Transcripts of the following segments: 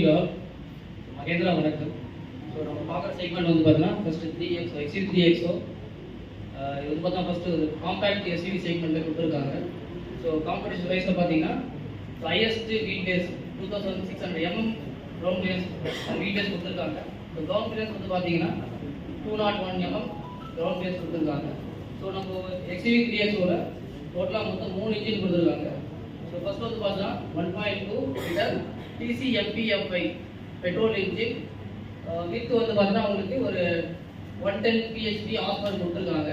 Morning all. Mahindra வணக்கம். So நம்ம பார்க்குற செக்மெண்ட் வந்து பார்த்தீங்கன்னா ஃபஸ்ட்டு 3XO XUV 3XO. இது வந்து பார்த்தா ஃபஸ்ட்டு காம்பேக்ட் எஸ்யூவி செக்மெண்ட்டில் கொடுத்துருக்காங்க. ஸோ காம்படிஷன் வைஸில் பார்த்தீங்கன்னா highest wheel base 2600 mm ground base wheel base கொடுத்துருக்காங்க. ஸோ கிரவுண்ட் பேஸ் வந்து பார்த்தீங்கன்னா 201 mm கிரவுண்ட் பேஸ் கொடுத்துருக்காங்க. ஸோ நம்ம XUV 3XOவில் டோட்டலாக மொத்தம் 3 இன்ஜின் கொடுத்துருக்காங்க. ஸோ ஃபஸ்ட் வந்து பார்த்தீங்கன்னா 1.2 litre TCMPF5 petrol engine with வந்து பார்த்தீங்கன்னா உங்களுக்கு ஒரு 110 PHP ஆஸ்பர் கொடுத்துருக்காங்க.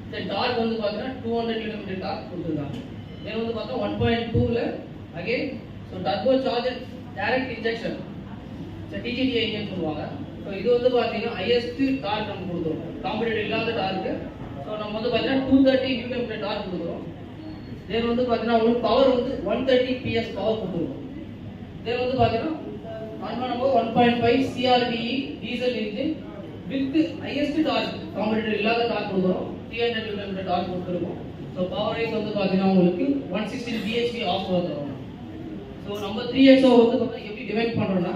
இந்த டார்க் வந்து பார்த்தீங்கன்னா 200 Nm டார்க் கொடுத்துருக்காங்க. தென் வந்து பார்த்தா 1.2ல again so turbo charger direct injection TGDI engine சொல்லுவாங்க. ஸோ இது வந்து பார்த்தீங்கன்னா ஹையஸ்ட் டார்க் நம்ம கொடுத்துருவோம், காம்படிட்டிவ் இல்லாத டார்க்கு. ஸோ நம்ம வந்து பார்த்தீங்கன்னா 230 Nm டார்க் கொடுக்குறோம். தென் வந்து பார்த்தீங்கன்னா உங்களுக்கு பவர் வந்து 130 PS பவர் கொடுத்துருக்கோம். தென் வந்து பார்த்தீங்கன்னா நம்ம 1.5 CRDE diesel engine with highest torque, competitive இல்லாத டார்க் கொடுக்குறோம். 300 Nm டார்க் கொடுத்துருக்கோம். ஸோ பவர் வைஸ் வந்து பார்த்தீங்கன்னா உங்களுக்கு 116 bhp ஆஃப் பவர் தரும். ஸோ நம்ம 3XO வந்து பார்த்தீங்கன்னா எப்படி டிவைட் பண்ணுறோம்னா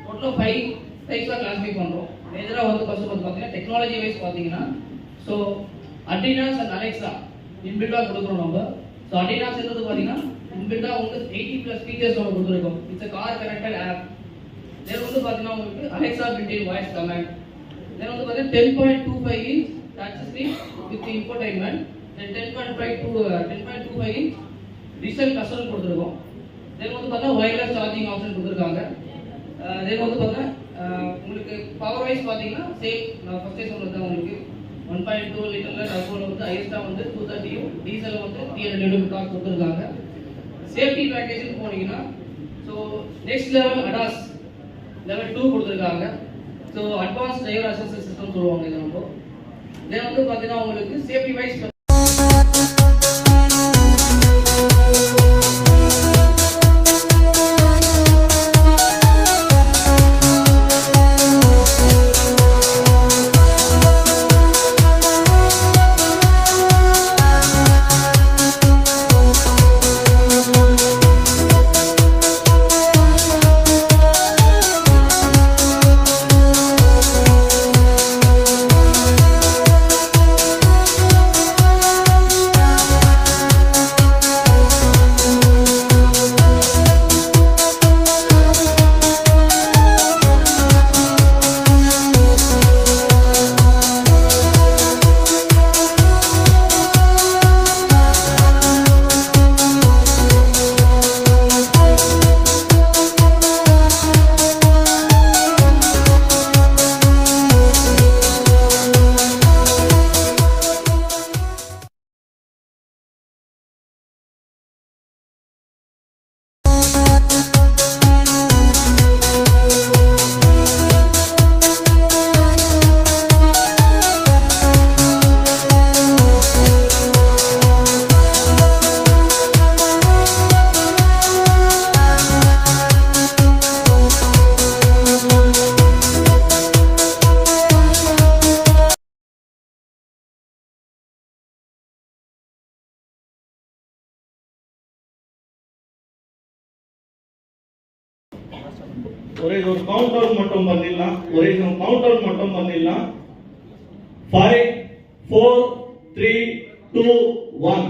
டோட்டலாக 5 டைப்ஸாக கிளாஸிஃபை பண்ணுறோம். மேஜராக வந்து ஃபர்ஸ்ட் வந்து பார்த்தீங்கன்னா டெக்னாலஜி வைஸ் பார்த்தீங்கன்னா ஸோ அட்ரினாஸ் அண்ட் அலெக்ஸா இன்பில்டாக கொடுக்குறோம் நம்ம. ஸோ அட்ரினாஸ் என்னது பார்த்தீங்கன்னா இன்பில்டாக உங்களுக்கு 80+ ஃபீச்சர்ஸ் நம்ம கொடுத்துருக்கோம். It's car connected app. Then வந்து பார்த்தீங்கன்னா உங்களுக்கு Alexa built in voice command. Then வந்து பார்த்தீங்கன்னா 10.25 inch touch screen with infotainment. Then 10.25 inch digital customer கொடுத்துருக்கோம். தென் வந்து பார்த்தீங்கன்னா வயர்லெஸ் சார்ஜிங் ஆப்ஷன் கொடுத்துருக்காங்க. தென் வந்து பார்த்தீங்கன்னா உங்களுக்கு பவர் வைஸ் பார்த்தீங்கன்னா சேம் நான் ஃபர்ஸ்டே சொன்னது தான். உங்களுக்கு 1.2 லிட்டர்ல டர்போல வந்து ஹையஸ்ட்டாக வந்து 230, டீசல் வந்து 300 Nm டார்க் கொடுத்துருக்காங்க. சேஃப்டி பேக்கேஜ் போனீங்கன்னா so next level ADAS level 2 கொடுத்துருக்காங்க. So advance driver assistant system சொல்லுவாங்க இது நம்ம. தென் வந்து பார்த்தீங்கன்னா உங்களுக்கு சேஃப்டி வைஸ் ஒரே ஒரு கவுண்ட் டவுன் மட்டும் பண்ணிடலாம். 5 4 3 2 1.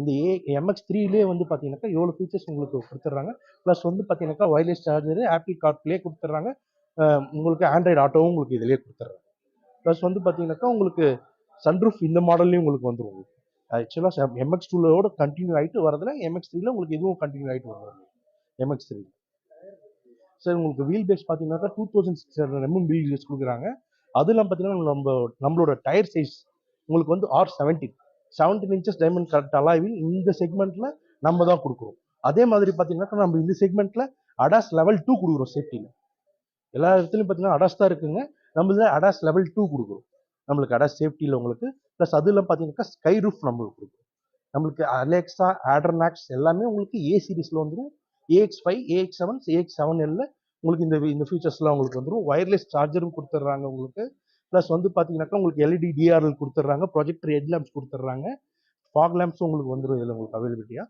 இந்த எம்எக்ஸ் த்ரீலேயே வந்து பார்த்தீங்கன்னாக்கா எவ்வளோ ஃபீச்சர்ஸ் உங்களுக்கு கொடுத்துட்றாங்க. ப்ளஸ் வந்து பார்த்தீங்கன்னாக்கா ஒயர்லெஸ் சார்ஜரு, ஆப்பிள் கார்ப்ளே கொடுத்துட்றாங்க. உங்களுக்கு ஆண்ட்ராய்டு ஆட்டோவும் உங்களுக்கு இதிலே கொடுத்துட்றாங்க. ப்ளஸ் வந்து பார்த்தீங்கன்னாக்கா உங்களுக்கு சன்ரூஃப் இந்த மாடல்லையும் உங்களுக்கு வந்துடும். ஆக்சுவலாக எம்எக்ஸ் டூலோட கண்டினியூ ஆகிட்டு வரதுல எம்எக்ஸ் த்ரீல உங்களுக்கு இதுவும் கண்டினியூ ஆகிட்டு வரும். எம்எக்ஸ் த்ரீ சார் உங்களுக்கு வீல் பேஸ் பார்த்தீங்கன்னாக்கா 2600 mm வீல் பேஸ் கொடுக்குறாங்க. அதெல்லாம் பார்த்தீங்கன்னா நம்மளோட டயர் சைஸ் உங்களுக்கு வந்து R17 inches diamond cut alloy wheel இந்த செக்மெண்ட்டில் நம்ம தான் கொடுக்குறோம். அதே மாதிரி பார்த்தீங்கன்னாக்கா நம்ம இந்த செக்மெண்ட்டில் அடாஸ் லெவல் 2 கொடுக்குறோம். சேஃப்டியில் எல்லா இடத்துலையும் பார்த்தீங்கன்னா அடாஸ் தான் இருக்குங்க. நம்ம இதில் அடாஸ் லெவல் 2 கொடுக்குறோம். நம்மளுக்கு அடாஸ் சேஃப்டியில் உங்களுக்கு ப்ளஸ் அதில் பார்த்தீங்கன்னாக்கா ஸ்கை ரூஃப் நம்மளுக்கு கொடுக்குறோம். நம்மளுக்கு அலெக்ஸா, ஆட்ரனாக்ஸ் எல்லாமே உங்களுக்கு ஏ சீரிஸில் வந்துடும். AX5, AX7, AX7L உங்களுக்கு இந்த ஃபீச்சர்ஸ்லாம் உங்களுக்கு வந்துடும். ஒயர்லெஸ் சார்ஜரும் கொடுத்துட்றாங்க உங்களுக்கு. ப்ளஸ் வந்து பார்த்தீங்கன்னாக்கா உங்களுக்கு LED DRL கொடுத்துட்றாங்க. ப்ரொஜெக்டர் ஹெட் லேம்ப்ஸ் கொடுத்துட்றாங்க. ஃபாக் லேம்ப்ஸும் உங்களுக்கு வந்துடும் இதில் உங்களுக்கு அவைலபிலிட்டியாக.